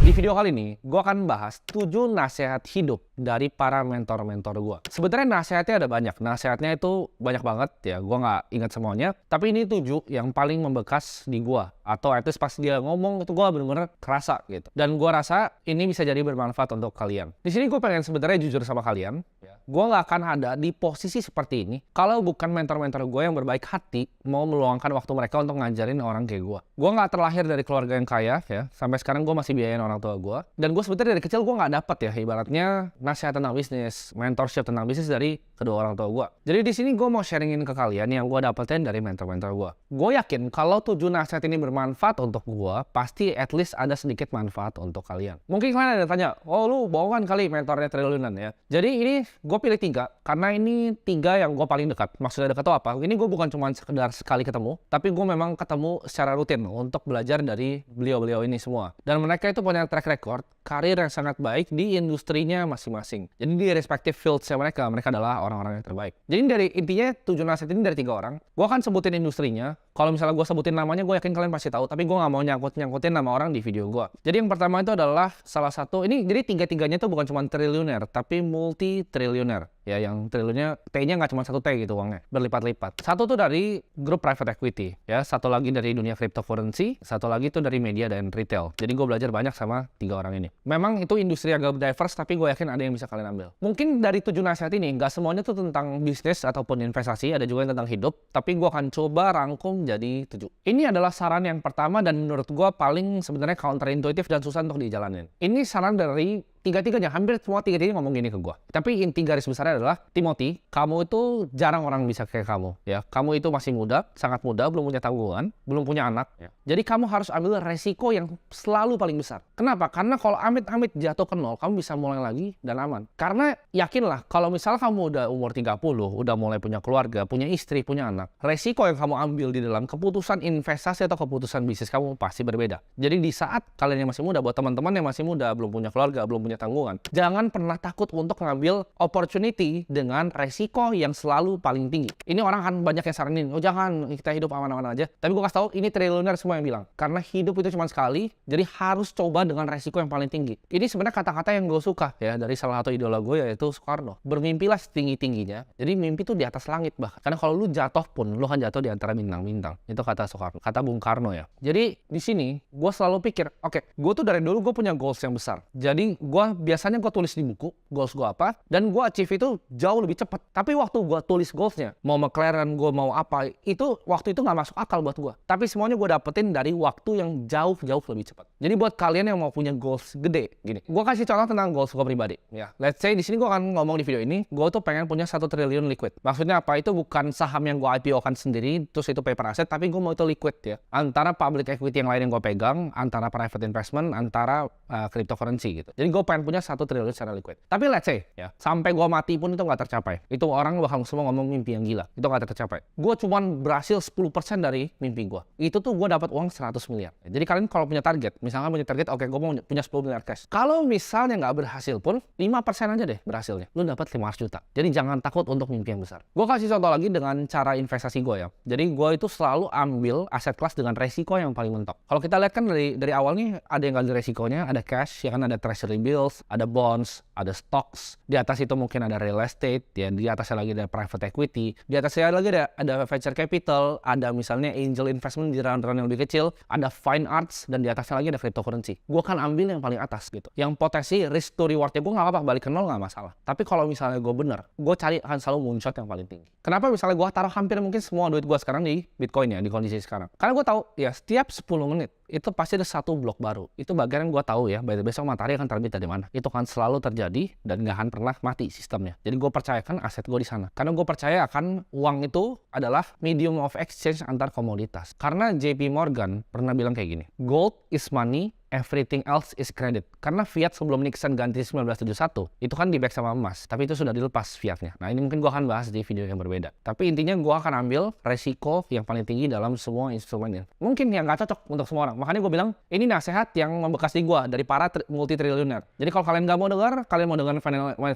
Di video kali ini, gue akan bahas 7 nasihat hidup dari para mentor-mentor gue. Sebenarnya nasihatnya ada banyak. Nasihatnya itu banyak banget ya, gue nggak ingat semuanya. Tapi ini 7 yang paling membekas di gue. Atau at least pas dia ngomong itu gue bener-bener kerasa gitu. Dan gue rasa ini bisa jadi bermanfaat untuk kalian. Di sini gue pengen sebenarnya jujur sama kalian. Gue nggak akan ada di posisi seperti ini kalau bukan mentor-mentor gue yang berbaik hati mau meluangkan waktu mereka untuk ngajarin orang kayak gue. Gue nggak terlahir dari keluarga yang kaya ya. Sampai sekarang gue masih biayain orang tua gue. Dan gue sebenarnya dari kecil gue nggak dapet ya ibaratnya nasihat tentang bisnis, mentorship tentang bisnis dari kedua orang tua gue. Jadi di sini gue mau sharingin ke kalian yang gue dapetin dari mentor-mentor gue. Gue yakin kalau 7 nasihat ini bermanfaat untuk gue, pasti at least ada sedikit manfaat untuk kalian. Mungkin kalian ada tanya, oh lu bohongan kali mentornya triliunan ya. Jadi ini gue pilih 3 karena ini 3 yang gue paling dekat. Maksudnya dekat itu apa? Ini gue bukan cuma sekedar sekali ketemu, tapi gue memang ketemu secara rutin untuk belajar dari beliau-beliau ini semua. Dan mereka itu punya track record karir yang sangat baik di industrinya masing-masing. Jadi di respective fields-nya mereka adalah orang-orang yang terbaik. Jadi dari intinya 7 nasihat ini dari 3 orang. Gue akan sebutin industrinya. Kalau misalnya gue sebutin namanya, gue yakin kalian pasti tahu. Tapi gue nggak mau nyangkutin nama orang di video gue. Jadi yang pertama itu adalah salah satu, ini jadi 3-3-nya itu bukan cuma triliuner, tapi multi-triliuner. Ya, yang triliunnya T-nya nggak cuma 1 T gitu uangnya, berlipat-lipat. Satu tuh dari grup private equity, ya. Satu lagi dari dunia cryptocurrency, satu lagi tuh dari media dan retail. Jadi gue belajar banyak sama 3 orang ini. Memang itu industri agak diverse, tapi gue yakin ada yang bisa kalian ambil. Mungkin dari 7 nasihat ini, nggak semuanya tuh tentang bisnis ataupun investasi, ada juga yang tentang hidup, tapi gue akan coba rangkum jadi 7. Ini adalah saran yang pertama dan menurut gue paling sebenarnya counterintuitif dan susah untuk dijalanin. Ini saran dari tiga-tiganya, hampir semua tiga-tiganya ngomong gini ke gue. Tapi inti garis besarnya adalah, Timothy, kamu itu jarang orang bisa kayak kamu. Ya, kamu itu masih muda, sangat muda, belum punya tanggungan, belum punya anak. Ya. Jadi kamu harus ambil resiko yang selalu paling besar. Kenapa? Karena kalau amit-amit jatuh ke nol, kamu bisa mulai lagi dan aman. Karena yakinlah, kalau misalnya kamu udah umur 30, udah mulai punya keluarga, punya istri, punya anak, resiko yang kamu ambil di dalam keputusan investasi atau keputusan bisnis kamu pasti berbeda. Jadi di saat kalian yang masih muda, buat teman-teman yang masih muda, belum punya keluarga, belum punya tanggungan, jangan pernah takut untuk ngambil opportunity dengan resiko yang selalu paling tinggi. Ini orang kan banyak yang saranin, oh jangan, kita hidup aman-aman aja. Tapi gue kasih tahu, ini triliuner semua yang bilang. Karena hidup itu cuma sekali, jadi harus coba dengan resiko yang paling tinggi. Ini sebenarnya kata-kata yang gue suka ya dari salah satu idola gue, yaitu Soekarno. Bermimpilah setinggi-tingginya. Jadi mimpi tuh di atas langit bahkan. Karena kalau lu jatuh pun, lu kan jatuh di antara bintang-bintang. Itu kata Soekarno, kata Bung Karno ya. Jadi di sini gue selalu pikir, oke, gue tuh dari dulu gue punya goals yang besar. Jadi biasanya gue tulis di buku goals gue apa, dan gue achieve itu jauh lebih cepat. Tapi waktu gue tulis goalsnya, mau McLaren, gue mau apa, itu waktu itu nggak masuk akal buat gue. Tapi semuanya gue dapetin dari waktu yang jauh-jauh lebih cepat. Jadi buat kalian yang mau punya goals gede, gini, gue kasih contoh tentang goals gue pribadi. Ya, let's say di sini gue akan ngomong di video ini, gue tuh pengen punya 1 triliun liquid. Maksudnya apa? Itu bukan saham yang gue IPO kan sendiri, terus itu paper asset, tapi gue mau itu liquid ya. Antara public equity yang lain yang gue pegang, antara private investment, antara cryptocurrency gitu. Jadi gue pengen punya 1 triliun secara liquid. Tapi let's say ya, sampai gue mati pun itu nggak tercapai. Itu orang bakal semua ngomong mimpi yang gila. Itu nggak tercapai. Gue cuman berhasil 10% dari mimpi gue. Itu tuh gue dapat uang 100 miliar. Jadi kalian kalau punya target, misalnya punya target, oke, gue mau punya 10 miliar cash. Kalau misalnya nggak berhasil pun, 5% aja deh berhasilnya. Lu dapat 500 juta. Jadi jangan takut untuk mimpi yang besar. Gue kasih contoh lagi dengan cara investasi gue ya. Jadi gue itu selalu ambil aset kelas dengan resiko yang paling mentok. Kalau kita lihat kan dari awal nih, ada yang nggak ada resikonya, ada cash, ya kan, ada treasury bills, ada bonds, ada stocks. Di atas itu mungkin ada real estate, ya. Di atasnya lagi ada private equity. Di atasnya lagi ada venture capital, ada misalnya angel investment di round-round yang lebih kecil, ada fine arts, dan di atasnya lagi ada cryptocurrency. Gue akan ambil yang paling atas gitu. Yang potensi risk to rewardnya gue nggak apa-apa, balik ke nol nggak masalah. Tapi kalau misalnya gue bener, gue cari akan selalu moonshot yang paling tinggi. Kenapa misalnya gue taruh hampir mungkin semua duit gue sekarang di Bitcoin ya, di kondisi sekarang? Karena gue tahu ya setiap 10 menit itu pasti ada 1 blok baru. Itu bagian yang gue tahu ya, besok matahari akan terbit dari mana. Itu akan selalu terjadi dan nggak akan pernah mati sistemnya. Jadi gue percayakan aset gue di sana. Karena gue percaya akan uang itu adalah medium of exchange antar komoditas. Karena JP Morgan pernah bilang kayak gini, gold is money, everything else is credit. Karena fiat sebelum Nixon ganti 1971 itu kan di back sama emas, tapi itu sudah dilepas fiatnya. Nah ini mungkin gue akan bahas di video yang berbeda. Tapi intinya gue akan ambil resiko yang paling tinggi dalam semua instrumennya. Mungkin yang nggak cocok untuk semua orang. Makanya gue bilang ini nasihat yang membekas di gue dari para multi triliuner. Jadi kalau kalian nggak mau dengar, kalian mau dengar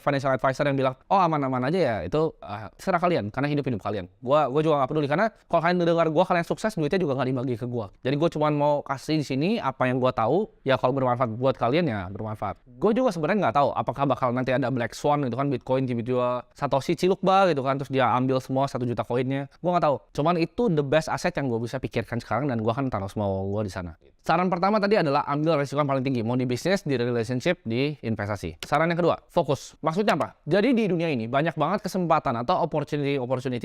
financial advisor yang bilang oh aman-aman aja ya, itu serah kalian. Karena hidup kalian. Gue juga nggak peduli karena kalau kalian dengar gue, kalian sukses, duitnya juga nggak dibagi ke gue. Jadi gue cuma mau kasih di sini apa yang gue tahu tahu, ya kalau bermanfaat buat kalian ya bermanfaat. Gue juga sebenarnya nggak tahu apakah bakal nanti ada Black Swan gitu kan, Bitcoin tiba-tiba Satoshi ciluk gitu kan, terus dia ambil semua 1 juta koinnya. Gue nggak tahu. Cuman itu the best aset yang gue bisa pikirkan sekarang dan gue akan taruh semua uang gue di sana. Saran pertama tadi adalah ambil resiko yang paling tinggi, mau di bisnis, di relationship, di investasi. Saran yang kedua, fokus. Maksudnya apa? Jadi di dunia ini banyak banget kesempatan atau opportunity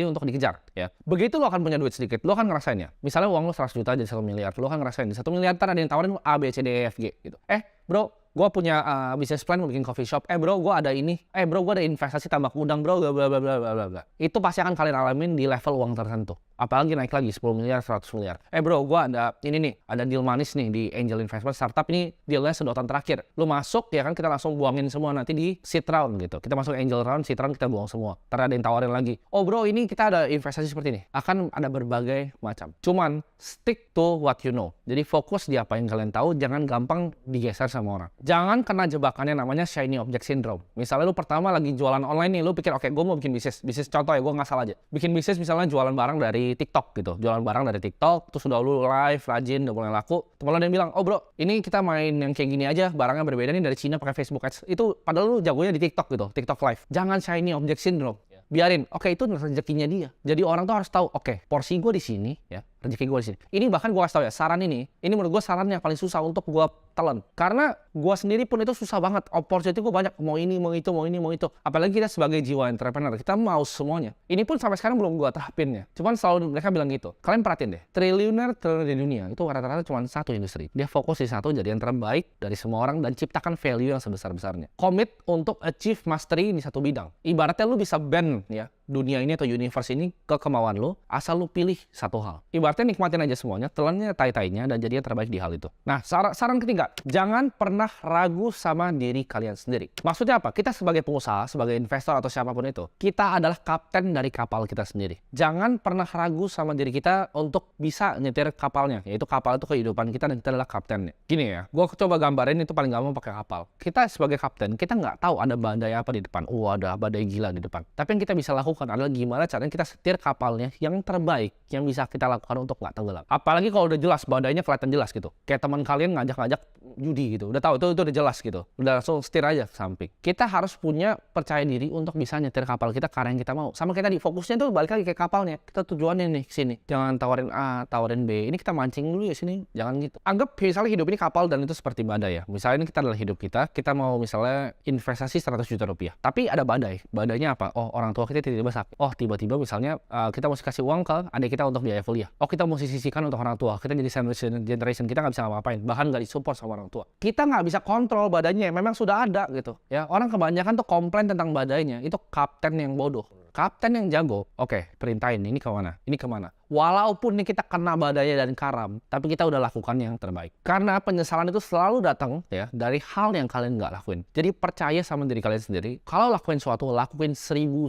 untuk dikejar, ya. Begitu lo akan punya duit sedikit, lo akan ngerasain ya. Misalnya uang lo 100 juta jadi 1 miliar, lo akan ngerasain di 1 miliar ntar ada yang tawarin A, B, C, D, E, F, G gitu. Bro, gue punya business plan mau bikin coffee shop. Bro, gue ada ini. Bro, gue ada investasi tambak udang, bro, bla bla bla bla bla bla. Itu pasti akan kalian alamin di level uang tertentu. Apalagi naik lagi 10 miliar, 100 miliar. Bro, gue ada ini nih, ada deal manis nih di angel investment startup ini, dealnya sedotan terakhir. Lu masuk ya kan, kita langsung buangin semua nanti di seed round gitu. Kita masuk angel round, seed round kita buang semua. Ntar ada yang tawarin lagi. Oh bro, ini kita ada investasi seperti ini. Akan ada berbagai macam. Cuman stick to what you know. Jadi fokus di apa yang kalian tahu, jangan gampang digeser sama orang. Jangan kena jebakannya namanya shiny object syndrome. Misalnya lu pertama lagi jualan online nih, lu pikir oke, gue mau bikin bisnis. Bisnis contoh ya, gue ngasal aja. Bikin bisnis misalnya jualan barang dari TikTok gitu. Jualan barang dari TikTok, terus udah lu live, rajin, udah mulai laku. Temen lu ada yang bilang, oh bro, ini kita main yang kayak gini aja, barangnya berbeda nih dari Cina pakai Facebook Ads. Itu padahal lu jagonya di TikTok gitu, TikTok live. Jangan shiny object syndrome. Biarin, oke itu rezekinya dia. Jadi orang tuh harus tahu, oke, porsi gue di sini, ya, rezeki gue di sini. Ini bahkan gue kasih tahu ya, saran ini menurut gue saran yang paling susah untuk gue telan. Karena gue sendiri pun itu susah banget. Opportunity gue banyak, mau ini, mau itu, mau ini, mau itu. Apalagi kita sebagai jiwa entrepreneur, kita mau semuanya. Ini pun sampai sekarang belum gue terapin ya. Cuman selalu mereka bilang gitu. Kalian perhatiin deh, triliuner di dunia itu rata-rata cuma satu industri. Dia fokus di satu, jadi yang terbaik dari semua orang dan ciptakan value yang sebesar-besarnya. Commit untuk achieve mastery di satu bidang. Ibaratnya lu bisa bend ya dunia ini atau universe ini ke kemauan lo, asal lo pilih satu hal. Ibaratnya nikmatin aja semuanya, telannya tai-tainya, dan jadinya terbaik di hal itu. Nah, saran ketiga, jangan pernah ragu sama diri kalian sendiri. Maksudnya apa? Kita sebagai pengusaha, sebagai investor atau siapapun itu, kita adalah kapten dari kapal kita sendiri. Jangan pernah ragu sama diri kita untuk bisa nyetir kapalnya, yaitu kapal itu kehidupan kita dan kita adalah kaptennya. Gini ya, gue coba gambarin itu paling gampang pakai kapal. Kita sebagai kapten, kita nggak tahu ada badai apa di depan. Ada badai gila di depan. Tapi yang kita bisa lakukan adalah gimana caranya kita setir kapalnya yang terbaik yang bisa kita lakukan untuk nggak tenggelam. Apalagi kalau udah jelas badainya kelihatan jelas gitu. Kayak teman kalian ngajak-ngajak judi gitu. Udah tahu itu udah jelas gitu. Udah langsung setir aja ke samping. Kita harus punya percaya diri untuk bisa nyetir kapal kita ke arah yang kita mau. Sama kayak tadi, fokusnya tuh balik lagi ke kapalnya. Kita tujuannya nih ke sini. Jangan tawarin A, tawarin B. Ini kita mancing dulu ya sini. Jangan gitu. Anggap misalnya hidup ini kapal dan itu seperti badai ya. Misalnya ini kita adalah hidup kita. Kita mau misalnya investasi 100 juta rupiah. Tapi ada badai. Badainya apa? Oh, orang tua kita tiba-tiba sakit. Oh, tiba-tiba misalnya kita mesti kasih uang ke adik kita untuk biaya kuliah. Oh, kita mesti sisihkan untuk orang tua. Kita jadi sandwich generation, kita nggak bisa ngapa-ngapain. Bahkan nggak disupport sama orang tua. Kita nggak bisa kontrol badainya. Memang sudah ada gitu. Ya, orang kebanyakan tuh komplain tentang badainya. Itu kapten yang bodoh. Kapten yang jago, oke, perintahin ini kemana, ini kemana. Walaupun nih kita kena badai dan karam, tapi kita udah lakukan yang terbaik. Karena penyesalan itu selalu datang ya dari hal yang kalian nggak lakuin. Jadi percaya sama diri kalian sendiri. Kalau lakuin suatu, lakuin 1001%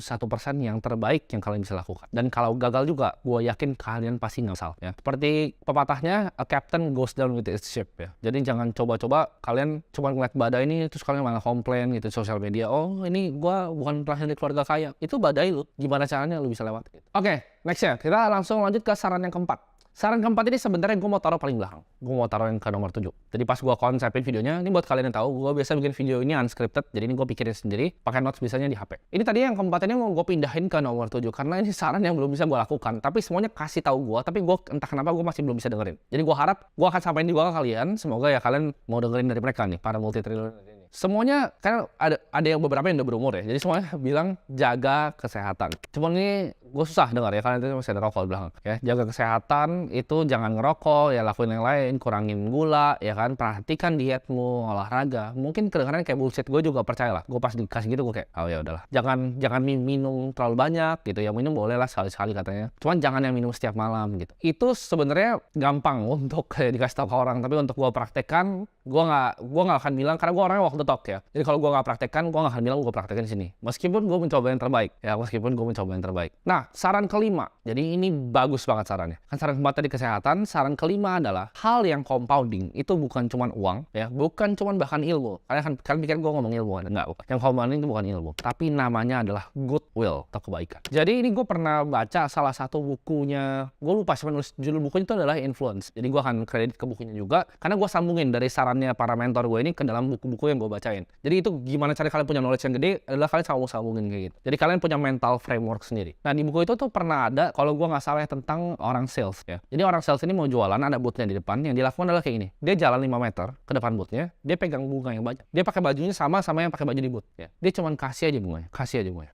yang terbaik yang kalian bisa lakukan. Dan kalau gagal juga, gue yakin kalian pasti ngasal ya. Seperti pepatahnya, a captain goes down with his ship ya. Jadi jangan coba-coba kalian cuma ngeliat badai ini terus kalian malah komplain gitu di sosial media. Oh ini gue bukan lahir dari keluarga kaya. Itu badai lu. Gimana caranya lu bisa lewat gitu. Oke, nextnya kita langsung lanjut ke saran yang keempat. Saran keempat ini sebenarnya gue mau taruh paling belakang. Gue mau taruh yang ke nomor 7. Jadi pas gue konsepin videonya, ini buat kalian yang tahu, gue biasa bikin video ini unscripted. Jadi ini gue pikirin sendiri, pakai notes biasanya di HP. Ini tadi yang keempat ini mau gue pindahin ke nomor 7 karena ini saran yang belum bisa gue lakukan. Tapi semuanya kasih tahu gue, tapi gue entah kenapa gue masih belum bisa dengerin. Jadi gue harap gue akan sampaikan juga ke kalian. Semoga ya kalian mau dengerin dari mereka nih, para multi triliuner ini. Semuanya kan ada yang beberapa yang udah berumur ya. Jadi semuanya bilang jaga kesehatan. Cuman ini gue susah dengar ya, kalian itu masih ada rokok di belakang ya. Jaga kesehatan itu jangan ngerokok ya, lakuin yang lain, kurangin gula ya kan, perhatikan dietmu, olahraga. Mungkin kedengaran kayak bullshit, gue juga percaya lah. Gue pas dikasih gitu gue kayak oh ya udahlah, jangan minum terlalu banyak gitu ya. Minum boleh lah sekali-sekali katanya, cuman jangan yang minum setiap malam gitu. Itu sebenarnya gampang untuk dikasih tahu ke orang, tapi untuk gue praktekkan gue nggak akan bilang, karena gue orangnya waktu walk the talk ya. Jadi kalau gue nggak praktekkan, gue nggak akan bilang gue praktekkan di sini. Meskipun gue mencoba yang terbaik ya, meskipun gue mencoba yang terbaik. Nah, saran kelima, jadi ini bagus banget sarannya. Kan saran keempat tadi kesehatan, saran kelima adalah hal yang compounding itu bukan cuma uang ya, bukan cuma bahkan ilmu. Kalian pikir gue ngomong ilmu, enggak. Yang compounding itu bukan ilmu, tapi namanya adalah goodwill atau kebaikan. Jadi ini gue pernah baca salah satu bukunya, gue lupa siapa nulis judul bukunya, itu adalah Influence. Jadi gue akan kredit ke bukunya juga, karena gue sambungin dari sarannya para mentor gue ini ke dalam buku-buku yang gue bacain. Jadi itu gimana cara kalian punya knowledge yang gede adalah kalian sambungin kayak gitu. Jadi kalian punya mental framework sendiri. Nah di buku itu tuh pernah ada, kalau gue nggak salah ya, tentang orang sales ya. Jadi orang sales ini mau jualan, ada boothnya di depan, yang dilakukan adalah kayak gini. Dia jalan 5 meter ke depan boothnya, dia pegang bunga yang banyak. Dia pakai bajunya sama yang pakai baju di booth ya. Dia cuman kasih aja bunganya.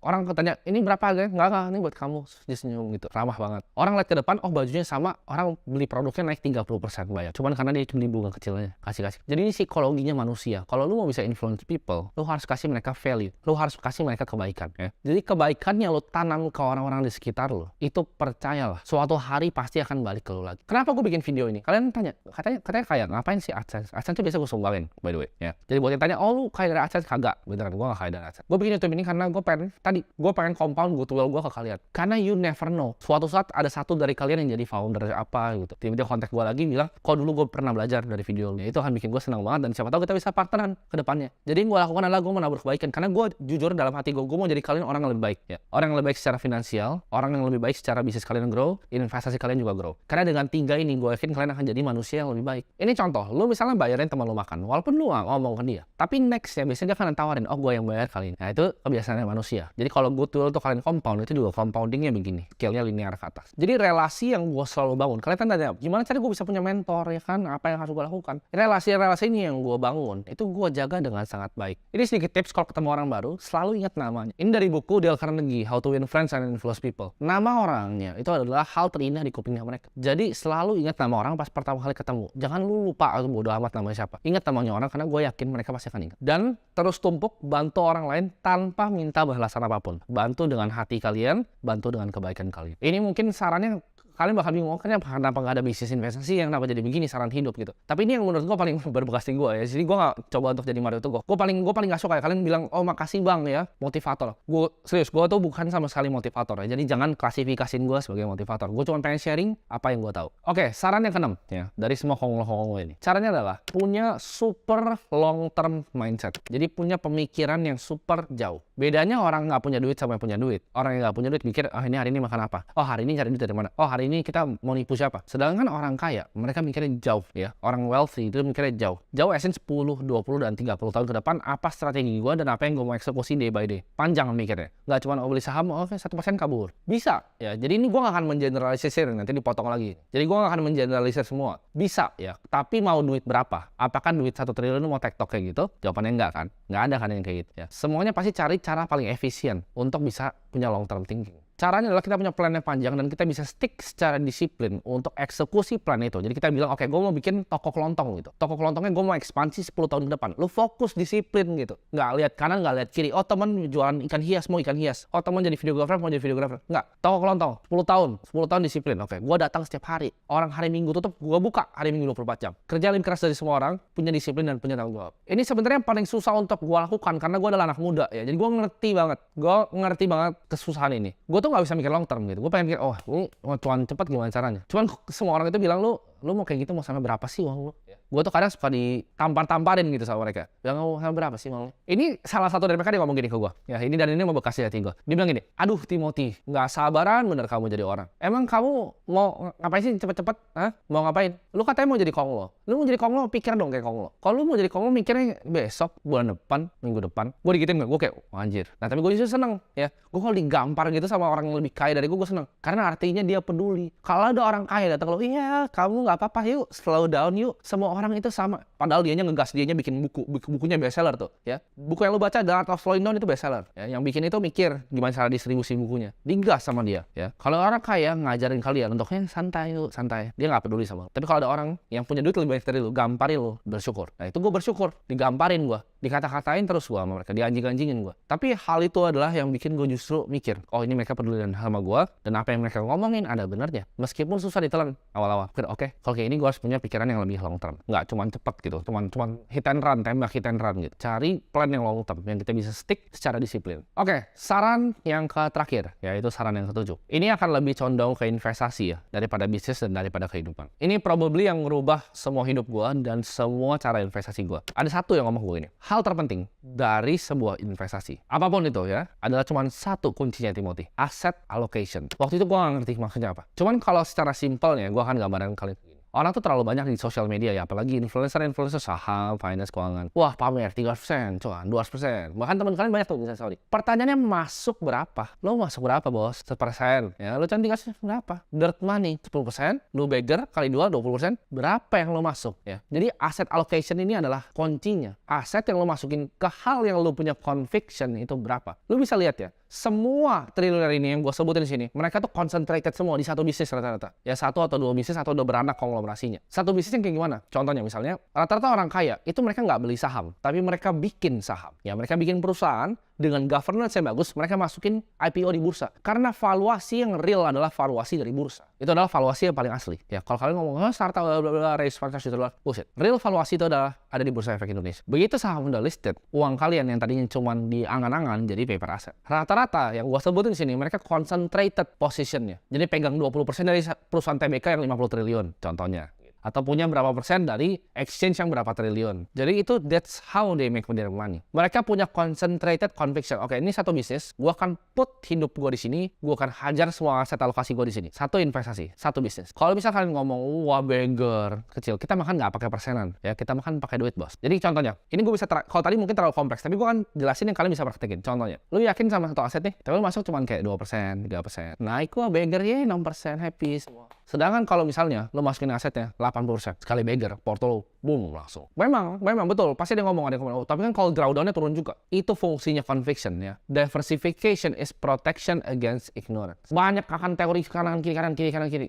Orang ketanya, ini berapa harganya? Enggak, ini buat kamu. Dia senyum gitu, ramah banget. Orang lihat ke depan, oh bajunya sama, orang beli produknya naik 30% bayar. Cuman karena dia cuma beli bunga kecilnya, kasih. Jadi ini psikologinya manusia. Kalau lu mau bisa influence people, lu harus kasih mereka value. Lu harus kasih mereka kebaikan ya. Jadi kebaikannya lu tanam ke orang-orang di sekitar lu, itu percayalah, suatu hari pasti akan balik ke lu lagi. Kenapa gue bikin video ini? Kalian tanya, katanya kayak ngapain sih AdSense? AdSense tuh biasa gue sumbangin, by the way ya. Jadi buat yang tanya, oh lu kaya dari AdSense? Kagak, beneran gue gak kaya dari AdSense. Gue bikin YouTube ini karena gue pengen compound goodwill gue ke kalian. Karena you never know, suatu saat ada satu dari kalian yang jadi founder apa gitu. Tiba-tiba kontak gue lagi bilang, kok dulu gue pernah belajar dari video lu. Itu akan bikin gue senang banget, dan siapa tahu kita bisa partneran ke depannya. Jadi yang gue lakukan adalah gue menabur kebaikan, karena gue jujur dalam hati gue mau jadi kalian orang yang lebih baik ya. Orang yang lebih baik secara finansial, orang yang lebih baik secara bisnis kalian grow, investasi kalian juga grow. Karena dengan 3 ini gue yakin kalian akan jadi manusia yang lebih baik. Ini contoh, lu misalnya bayarin teman lu makan, walaupun lu gak ngomong ke dia, tapi next ya biasanya dia akan tawarin, oh gue yang bayar kali ini. Nah itu kebiasaannya manusia. Jadi kalau goodwill tuh kalian compound, itu juga compoundingnya begini, scale-nya linear ke atas. Jadi relasi yang gue selalu bangun, kalian tanya, gimana cara gue bisa punya mentor ya kan, apa yang harus gue lakukan? Relasi ini yang gue bangun, itu gue jaga dengan sangat baik. Ini sedikit tips kalau ketemu orang baru, selalu ingat namanya. Ini dari buku Dale Carnegie, How to Win Friends and Influence People. Nama orangnya itu adalah hal terindah di kupingnya mereka. Jadi selalu ingat nama orang pas pertama kali ketemu. Jangan lu lupa atau bodo amat namanya siapa. Ingat namanya orang, karena gue yakin mereka pasti akan ingat. Dan terus tumpuk bantu orang lain tanpa minta balasan apapun. Bantu dengan hati kalian, bantu dengan kebaikan kalian. Ini mungkin sarannya kalian bakal bingung, kenapa nggak ada bisnis investasi yang kenapa jadi begini saran hidup gitu. Tapi ini yang menurut gue paling berbekas di gue ya. Jadi gue nggak coba untuk jadi Mario Teguh. Gue paling nggak suka ya kalian bilang, oh makasih bang ya, motivator. Gue serius, gue tuh bukan sama sekali motivator ya. Jadi jangan klasifikasiin gue sebagai motivator. Gue cuma pengen sharing apa yang gue tahu. Oke, saran yang keenam ya dari semua konglo ini. Caranya adalah punya super long term mindset. Jadi punya pemikiran yang super jauh. Bedanya orang nggak punya duit sama yang punya duit. Orang yang nggak punya duit mikir, oh ini hari ini makan apa? Oh hari ini cari duit dari mana? Oh hari ini kita mau nipu siapa? Sedangkan orang kaya, mereka mikirnya jauh ya. Orang wealthy itu mikirnya jauh. Jauh essence 10, 20, dan 30 tahun ke depan, apa strategi gue dan apa yang gue mau eksekusi day by day. Panjang mikirnya. Nggak cuma beli saham, oke 1% kabur. Bisa ya. Jadi ini gue nggak akan mengeneralisir, nanti dipotong lagi. Jadi gue nggak akan mengeneralisir semua. Bisa ya. Tapi mau duit berapa? Apakah duit 1 triliun mau tektok kayak gitu? Jawabannya enggak kan? Nggak ada kan yang kayak gitu ya. Semuanya pasti cari cara paling efisien untuk bisa punya long term thinking. Caranya adalah kita punya plan yang panjang dan kita bisa stick secara disiplin untuk eksekusi plan itu. Jadi kita bilang, oke, gue mau bikin toko kelontong gitu. Toko kelontongnya gue mau ekspansi 10 tahun ke depan. Lu fokus disiplin gitu. Nggak lihat kanan, nggak lihat kiri. Oh temen jualan ikan hias, mau ikan hias. Oh temen jadi videographer, mau jadi videographer. Nggak. Toko kelontong, 10 tahun disiplin. Oke, gue datang setiap hari. Orang hari Minggu tutup, gue buka hari Minggu 24 jam. Kerja lebih keras dari semua orang, punya disiplin dan punya tanggung jawab. Ini sebenarnya yang paling susah untuk gue lakukan karena gue adalah anak muda ya. Jadi gue ngerti banget kesusahan ini. Gue tuh nggak bisa mikir long term gitu. Gue pengen mikir, oh ini mau cuan cepat gimana caranya. Cuman semua orang itu bilang, lu mau kayak gitu mau sampai berapa sih uang lu? Gue tuh kadang suka ditampar-tamparin gitu sama mereka. Bilang, mau sampai berapa sih uang lu? Ini salah satu dari mereka dia ngomong gini ke gue. Ya ini dan ini mau bekas di hati gue. Dia bilang gini, aduh Timothy, nggak sabaran bener kamu jadi orang. Emang kamu mau ngapain sih cepet-cepet? Hah? Mau ngapain? Lu katanya mau jadi konglo. Lu mau jadi konglo, pikir dong kayak konglo. Kalau lu mau jadi konglo, mikirnya besok, bulan depan, minggu depan. Gue digituin gak? Gue kayak, oh, anjir. Nah tapi gue justru seneng ya. Gue kalau digampar gitu sama orang yang lebih kaya dari gue seneng. Karena artinya dia peduli. Kalau ada orang kaya datang, lo iya kamu nggak apa-apa yuk, slow down yuk. Semua orang itu sama. Padahal dianya ngegas, dianya bikin bukunya bestseller tuh ya. Buku yang lu baca, The Art of Slowing Down, itu bestseller ya. Yang bikin itu mikir gimana cara distribusi bukunya. Digas sama dia ya. Kalau orang kaya ngajarin kalian untuknya santai yuk, santai. Dia nggak peduli sama lo. Tapi kalau ada orang yang punya duit lebih banyak dari lu, gamparin lu, bersyukur. Nah itu gue bersyukur, digamparin gue. dikata-katain terus gue sama mereka, dianjing-anjingin gue. Tapi hal itu adalah yang bikin gue justru mikir, oh ini mereka peduli sama gue, dan apa yang mereka ngomongin ada benernya. Meskipun susah ditelan awal-awal. Oke, kalau kayak ini gue harus punya pikiran yang lebih long term. Nggak cuma cepet gitu, cuma hit and run, tembak hit and run gitu. Cari plan yang long term, yang kita bisa stick secara disiplin. Oke, saran yang terakhir, yaitu saran yang ketujuh. Ini akan lebih condong ke investasi ya, daripada bisnis dan daripada kehidupan. Ini probably yang merubah semua hidup gue dan semua cara investasi gue. Ada satu yang ngomong gue ini, hal terpenting dari sebuah investasi, apapun itu ya, adalah cuma satu kuncinya Timothy, asset allocation. Waktu itu gue nggak ngerti maksudnya apa. Cuman kalau secara simpelnya, gue akan gambarin kalian begini. Orang tuh terlalu banyak di sosial media ya, apalagi influencer saham, finance, keuangan. Wah, pamer 3%, cuan 2%. Bahkan teman kalian banyak tuh di Saudi. Pertanyaannya masuk berapa? Lo masuk berapa, bos? 1%. Ya, lo cantik kasih berapa? Dirt money 10%, lo beggar kali 2 20%. Berapa yang lo masuk ya? Jadi asset allocation ini adalah kuncinya. Aset yang lo masukin ke hal yang lo punya conviction itu berapa? Lo bisa lihat ya. Semua triliuner ini yang gue sebutin di sini, mereka tuh concentrated semua di satu bisnis rata-rata. Ya satu atau dua bisnis atau udah beranak konglomerasinya. Satu bisnis yang kayak gimana? Contohnya misalnya, rata-rata orang kaya itu mereka nggak beli saham, tapi mereka bikin saham. Ya mereka bikin perusahaan dengan governance yang bagus, mereka masukin IPO di bursa. Karena valuasi yang real adalah valuasi dari bursa. Itu adalah valuasi yang paling asli. Ya kalau kalian ngomong, startup bla bla bla, raise $100 juta, bullshit. Real valuasi itu adalah ada di Bursa Efek Indonesia. Begitu saham udah listed, uang kalian yang tadinya cuma di angan-angan jadi paper asset. Rata-rata yang gua sebutin di sini, mereka concentrated positionnya. Jadi pegang 20% dari perusahaan TBK yang 50 triliun, contohnya. Atau punya berapa persen dari exchange yang berapa triliun. Jadi itu that's how they make their money. Mereka punya concentrated conviction. Oke, ini satu bisnis, gua akan put hidup gua di sini, gua akan hajar semua aset alokasi gua di sini. Satu investasi, satu bisnis. Kalau misalkan ngomong wah beggar kecil, kita makan nggak pakai persenan, ya kita makan pakai duit, bos. Jadi contohnya, ini gua bisa kalau tadi mungkin terlalu kompleks, tapi gua kan jelasin yang kalian bisa praktekin. Contohnya, lu yakin sama satu aset nih, tapi lu masuk cuma kayak 2%, 3%. Naik gua beggar ya 6%, happy semua. Sedangkan kalau misalnya lu masukin asetnya 80%, sekali beggar, portfolio boom langsung. Memang betul, pasti ada yang ngomong, oh, tapi kan kalau drawdownnya turun juga. Itu fungsinya conviction ya. Diversification is protection against ignorance. Banyak akan teori kanan kiri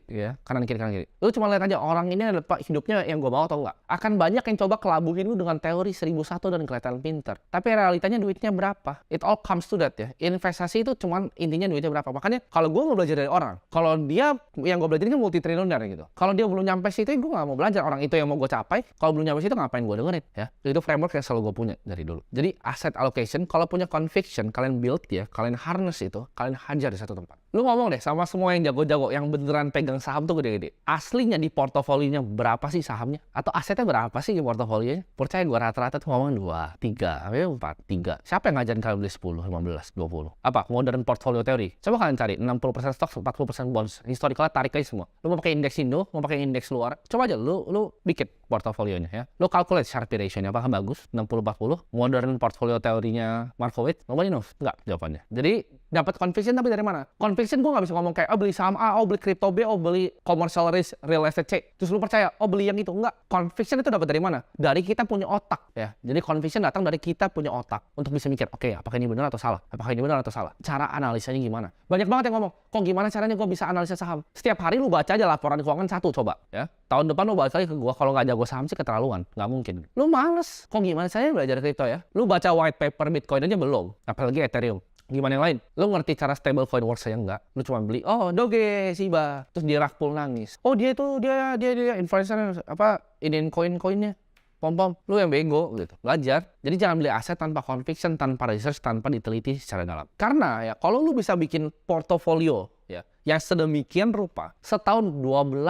ya, kanan kiri. Lu cuma lihat aja orang ini adalah hidupnya yang gue mau atau enggak. Akan banyak yang coba kelabuhin lu dengan teori 1001 dan kelihatan pinter. Tapi realitanya duitnya berapa? It all comes to that ya. Investasi itu cuma intinya duitnya berapa. Makanya kalau gue mau belajar dari orang, kalau dia yang gue belajar ini multi triliuner gitu. Kalau dia belum nyampe situ, gue nggak mau belajar. Orang itu yang mau gue capai, kalau belum nyampe situ ngapain gue dengerin ya. Itu framework yang selalu gue punya dari dulu. Jadi asset allocation, kalau punya conviction, kalian build ya, kalian harness itu, kalian hajar di satu tempat. Lu ngomong deh sama semua yang jago-jago, yang beneran pegang saham tuh gede-gede. Aslinya di portofolionya berapa sih sahamnya? Atau asetnya berapa sih di portofolionya? Percaya gue rata-rata tuh ngomong 2, 3, 4, 3. Siapa yang ngajarin kalian beli 10, 15, 20? Apa? Modern portfolio teori. Coba kalian cari 60% stok, 40% bonds. Historicalnya tarik aja semua. Lu mau pakai indeks Indo, mau pakai indeks luar. Coba aja lu bikin portofolionya ya. Lu calculate Sharpe ratio-nya apakah bagus? 60-40. Modern portfolio teorinya Markowitz. Nobody knows. Enggak jawabannya. Jadi dapat conviction tapi dari mana? Conviction gue nggak bisa ngomong kayak beli saham A, beli crypto B, beli commercial risk real estate C. Terus lu percaya, beli yang itu. Enggak. Conviction itu dapat dari mana? Dari kita punya otak ya. Jadi conviction datang dari kita punya otak untuk bisa mikir, oke, apakah ini benar atau salah? Apakah ini benar atau salah? Cara analisanya gimana? Banyak banget yang ngomong, kok gimana caranya gue bisa analisa saham? Setiap hari lu baca aja laporan keuangan satu coba ya. Tahun depan lu balik lagi ke gua, kalau nggak jago saham sih keterlaluan, nggak mungkin. Lu males. Kok gimana saya belajar kripto ya? Lu baca white paper Bitcoin aja belum, apalagi Ethereum. Gimana yang lain? Lu ngerti cara stablecoin works saya enggak? Lu cuma beli, Doge, Shiba, terus dia rakpul nangis. Dia influencer apa? Iniin koin-koinnya. Pom-pom, lu yang bego gitu. Belajar. Jadi jangan beli aset tanpa conviction, tanpa research, tanpa diteliti secara dalam. Karena ya kalau lu bisa bikin portofolio ya yang sedemikian rupa setahun 12%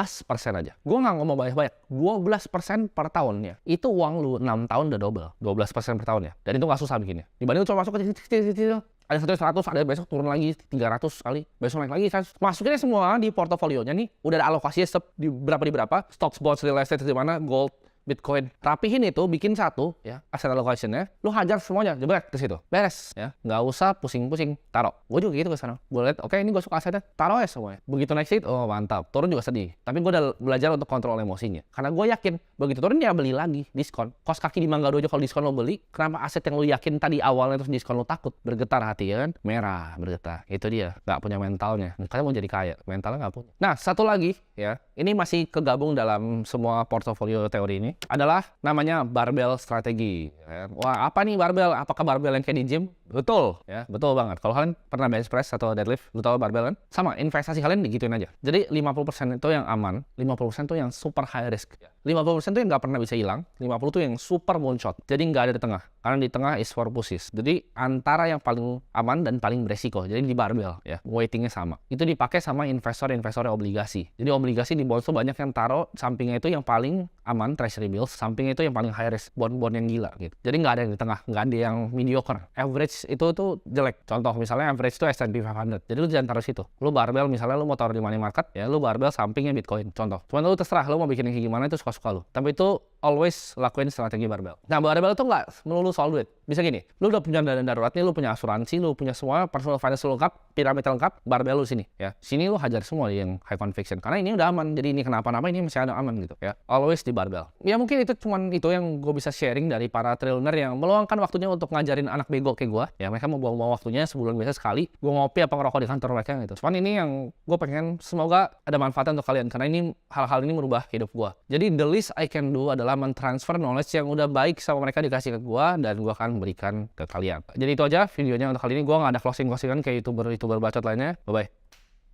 aja. Gue nggak ngomong banyak-banyak. 12% per tahun ya. Itu uang lu 6 tahun udah double. 12% per tahun ya. Dan itu nggak susah bikinnya. Dibanding lu coba masuk ke kecil-kecil. Ada 100, ada besok turun lagi 300 kali, besok naik lagi 100. Masukinnya semua di portofolionya nih, udah ada alokasinya di berapa, stocks, bonds, real estate di mana, gold, Bitcoin. Rapihin itu, bikin satu ya, asset allocation-nya, lu hajar semuanya, jebret ke situ. Beres ya. Nggak usah pusing-pusing, taruh. Gue juga gitu ke sana. Gue lihat, oke ini gue suka asetnya, taruh ya semuanya. Begitu naik situ, mantap. Turun juga sedih. Tapi gue udah belajar untuk kontrol emosinya. Karena gue yakin, begitu turun ya beli lagi, diskon. Kos kaki di Mangga Dojo kalau diskon lo beli, kenapa aset yang lo yakin tadi awalnya terus diskon lo takut? Bergetar hati ya kan? Merah, bergetar. Itu dia, nggak punya mentalnya. Kalian mau jadi kaya, mentalnya nggak punya. Nah, satu lagi ya, ini masih kegabung dalam semua portofolio teori ini. ini adalah namanya barbell strategi. Wah, apa nih barbell? Apakah barbell yang kayak di gym? Betul, ya, betul banget. Kalau kalian pernah bench press atau deadlift, lu tahu barbell kan? Sama, investasi kalian digituin aja. Jadi 50% itu yang aman, 50% itu yang super high risk. 50% itu yang nggak pernah bisa hilang, 50 itu yang super moonshot. Jadi nggak ada di tengah. Karena di tengah is for pussies. Jadi antara yang paling aman dan paling beresiko. Jadi di barbell, ya, weightingnya sama. Itu dipakai sama investor-investor obligasi. Jadi obligasi di bonds tuh banyak yang taruh sampingnya itu yang paling aman, treasury bills, sampingnya itu yang paling high risk, bond-bond yang gila gitu. Jadi nggak ada yang di tengah, nggak ada yang mediocre. Average itu tuh jelek. Contoh misalnya average itu S&P 500. Jadi lu jangan taruh situ. Lu barbell misalnya lu mau taruh di money market, ya lu barbell sampingnya Bitcoin. Contoh. Cuman lu terserah lu mau bikin yang kayak gimana, itu suka-suka lu. Tapi itu always lakuin strategi barbell. Nah, barbell itu nggak melulu soal duit. Bisa gini, lu udah punya dana darurat nih, lu punya asuransi, lu punya semua personal finance lengkap, piramid lengkap, barbell lu sini, ya. Sini lu hajar semua yang high conviction. Karena ini udah aman, jadi ini kenapa-napa ini masih ada aman gitu, ya. Always di barbell. Ya mungkin itu cuman itu yang gue bisa sharing dari para triliuner yang meluangkan waktunya untuk ngajarin anak bego kayak gue. Ya mereka mau buang-buang waktunya sebulan biasa sekali. Gue ngopi apa ngerokok di kantor mereka gitu. Cuman ini yang gue pengen semoga ada manfaatnya untuk kalian. Karena ini hal-hal ini merubah hidup gue. Jadi the least I can do adalah mentransfer knowledge yang udah baik sama mereka dikasih ke gue. Dan gue akan berikan ke kalian. Jadi itu aja videonya untuk kali ini. Gue gak ada closing-closingan kayak YouTuber bacot lainnya. Bye-bye.